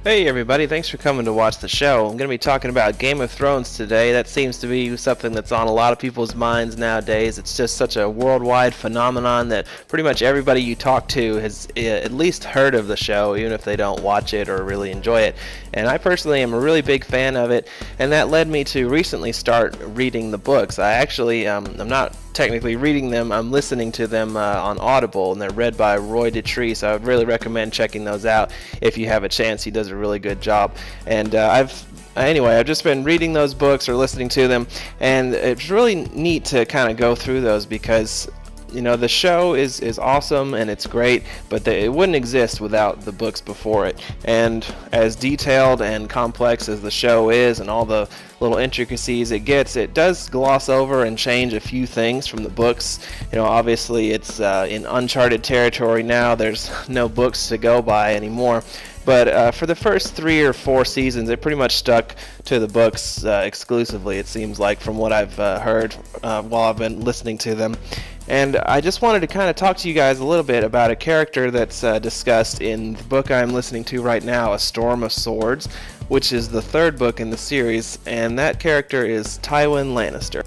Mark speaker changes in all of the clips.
Speaker 1: Hey everybody, thanks for coming to watch the show. I'm going to be talking about Game of Thrones today. That seems to be something that's on a lot of people's minds nowadays. It's just such a worldwide phenomenon that pretty much everybody you talk to has at least heard of the show, even if they don't watch it or really enjoy it. And I personally am a really big fan of it, and that led me to recently start reading the books. I'm not technically reading them, I'm listening to them on Audible, and they're read by Roy Detree, so I would really recommend checking those out if you have a chance. He does a really good job. And I've just been reading those books or listening to them, and it's really neat to kind of go through those because the show is awesome and it's great, but it wouldn't exist without the books before it. And as detailed and complex as the show is and all the little intricacies it gets, it does gloss over and change a few things from the books. Obviously it's in uncharted territory now. There's no books to go by anymore. But for the first 3 or 4 seasons, it pretty much stuck to the books exclusively, it seems like, from what I've heard while I've been listening to them. And I just wanted to kind of talk to you guys a little bit about a character that's discussed in the book I'm listening to right now, A Storm of Swords, which is the 3rd book in the series, and that character is Tywin Lannister.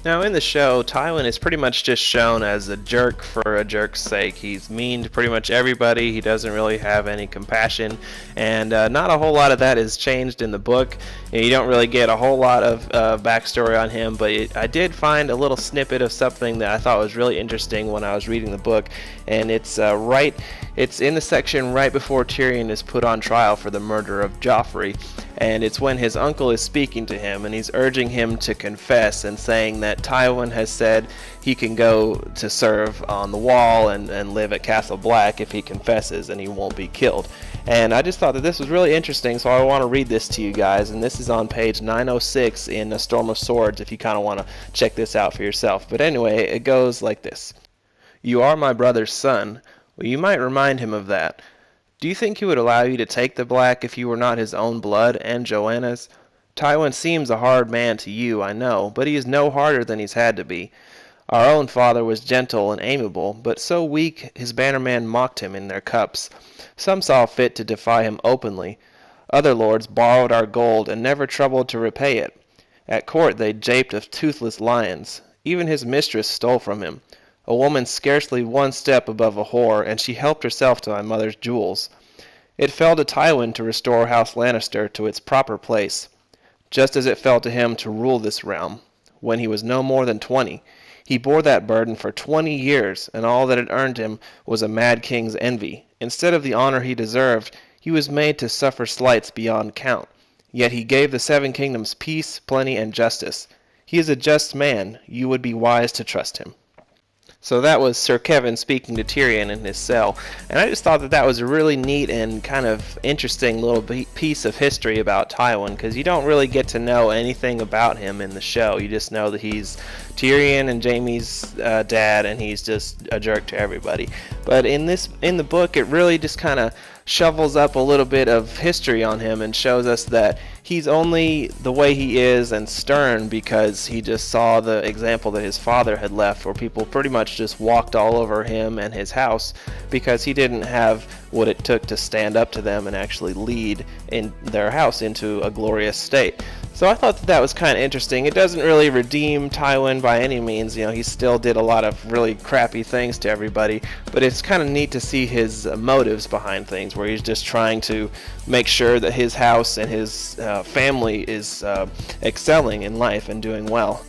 Speaker 1: Now in the show, Tywin is pretty much just shown as a jerk for a jerk's sake. He's mean to pretty much everybody. He doesn't really have any compassion, and not a whole lot of that is changed in the book. You don't really get a whole lot of backstory on him, but I did find a little snippet of something that I thought was really interesting when I was reading the book, and it's in the section right before Tyrion is put on trial for the murder of Joffrey. And it's when his uncle is speaking to him and he's urging him to confess and saying that Tywin has said he can go to serve on the wall and live at Castle Black if he confesses and he won't be killed. And I just thought that this was really interesting, so I want to read this to you guys. And this is on page 906 in A Storm of Swords if you kind of want to check this out for yourself. But anyway, it goes like this. You are my brother's son. Well, you might remind him of that. Do you think he would allow you to take the Black if you were not his own blood and Joanna's? Tywin seems a hard man to you, I know, but he is no harder than he's had to be. Our own father was gentle and amiable, but so weak his bannermen mocked him in their cups. Some saw fit to defy him openly. Other lords borrowed our gold and never troubled to repay it. At court they japed of toothless lions. Even his mistress stole from him. A woman scarcely one step above a whore, and she helped herself to my mother's jewels. It fell to Tywin to restore House Lannister to its proper place, just as it fell to him to rule this realm. When he was no more than 20, he bore that burden for 20 years, and all that it earned him was a mad king's envy. Instead of the honor he deserved, he was made to suffer slights beyond count. Yet he gave the 7 kingdoms peace, plenty, and justice. He is a just man. You would be wise to trust him. So that was Sir Kevin speaking to Tyrion in his cell, and I just thought that that was a really neat and kind of interesting little piece of history about Tywin, because you don't really get to know anything about him in the show. You just know that he's Tyrion and Jaime's dad, and he's just a jerk to everybody. But in the book, it really just kind of shovels up a little bit of history on him and shows us that he's only the way he is and stern because he just saw the example that his father had left, where people pretty much just walked all over him and his house because he didn't have what it took to stand up to them and actually lead in their house into a glorious state. So I thought that was kind of interesting. It doesn't really redeem Tywin by any means. He still did a lot of really crappy things to everybody, but it's kind of neat to see his motives behind things, where he's just trying to make sure that his house and his family is excelling in life and doing well.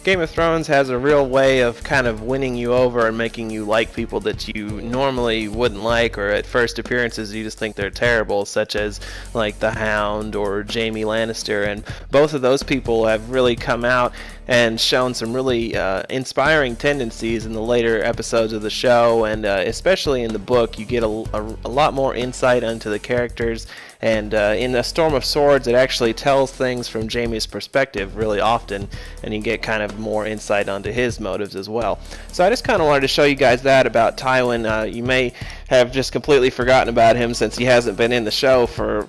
Speaker 1: Game of Thrones has a real way of kind of winning you over and making you like people that you normally wouldn't like, or at first appearances you just think they're terrible, such as like the Hound or Jaime Lannister, and both of those people have really come out and shown some really inspiring tendencies in the later episodes of the show, and especially in the book you get a lot more insight into the characters, and in A Storm of Swords it actually tells things from Jaime's perspective really often, and you get kind of more insight onto his motives as well. So I just kind of wanted to show you guys that about Tywin. You may have just completely forgotten about him since he hasn't been in the show for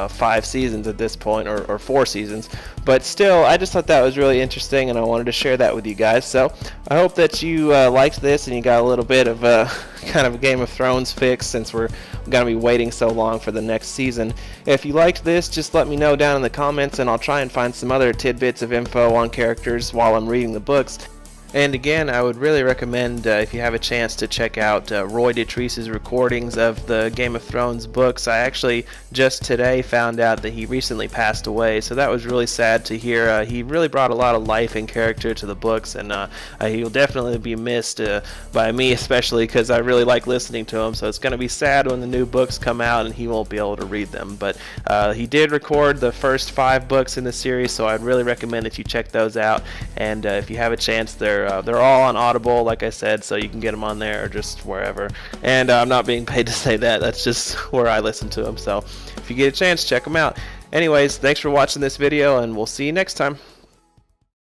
Speaker 1: 5 seasons at this point, or 4 seasons. But still, I just thought that was really interesting, and I wanted to share that with you guys. So I hope that you liked this and you got a little bit of kind of a Game of Thrones fix, since we're going to be waiting so long for the next season. If you liked this, just let me know down in the comments, and I'll try and find some other tidbits of info on characters while I'm reading the books. And again, I would really recommend, if you have a chance, to check out Roy Dotrice's recordings of the Game of Thrones books. I actually just today found out that he recently passed away, so that was really sad to hear. He really brought a lot of life and character to the books, and he will definitely be missed by me, especially because I really like listening to him. So it's going to be sad when the new books come out and he won't be able to read them. But he did record the first 5 books in the series, so I'd really recommend that you check those out. And if you have a chance, they're all on Audible, like I said, so you can get them on there or just wherever. And I'm not being paid to say that. That's just where I listen to them. So if you get a chance, check them out. Anyways, thanks for watching this video, and we'll see you next time.